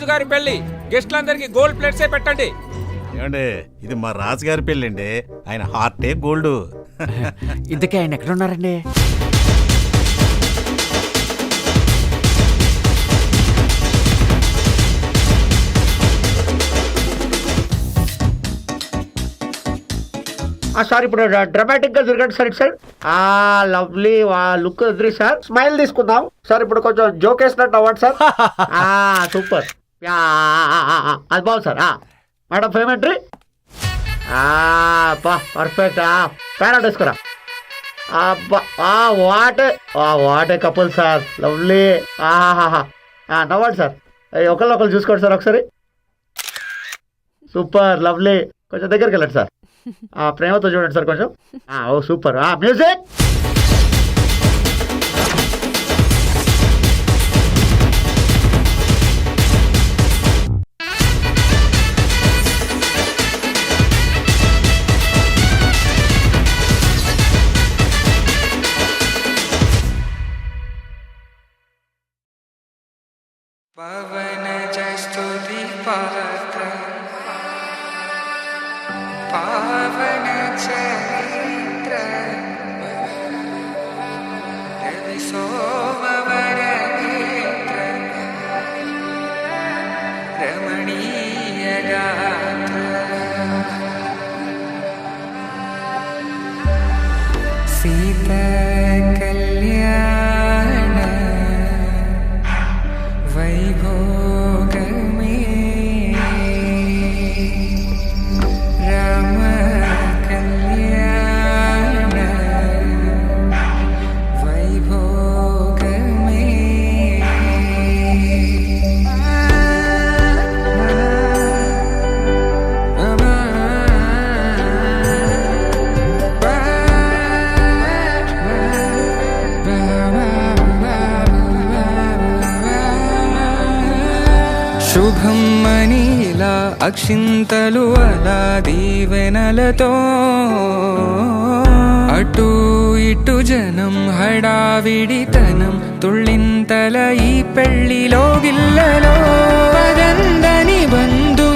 రాజుగారి పెళ్లి, గెస్ట్లందరికి గోల్డ్ ప్లేట్సే పెట్టండి. ఏమండి, ఇది మా రాజుగారి పెళ్ళండి. ఆయన హార్టే గోల్డ్. ఇంతకీ ఆయన ఎక్కడ ఉన్నారండి? సార్ ఇప్పుడు డ్రామాటిక్ గా తిరగండి సార్. ఇటు సైడ్. లవ్లీ లుక్ ఎదురు సార్. స్మైల్ తీసుకుందాం సార్. ఇప్పుడు కొంచెం జోక్ వేసినట్టు అవ్వండి సార్. సూపర్. అది బాగుంది సార్. మేడం పేమెంట్రీ. పర్ఫెక్ట్. ప్యారెట్ వేసుకురా. What a couple sir. లవ్లీ. నవ్వండి సార్. ఒకళ్ళు చూసుకోండి సార్ ఒకసారి. సూపర్. లవ్లీ. కొంచెం దగ్గరికి వెళ్ళండి సార్. ప్రేమతో చూడండి సార్ కొంచెం. ఓ సూపర్. మ్యూజిక్. పవన జస్తుతి పాత్ర పావన చరిత్ర రవి సోమవర నేత్ర రమణీయ గాత్ర సీత కళ్యాణ వైభోగమే రామ కళ్యాణ వైభోగమే. శుభం మనీలా అక్షింతలు అలా దీవెనలతో అటు ఇటు జనం హడావిడితనం తుళ్ళింతల ఈ పెళ్లిలో గిల్లలో పదందని బంధు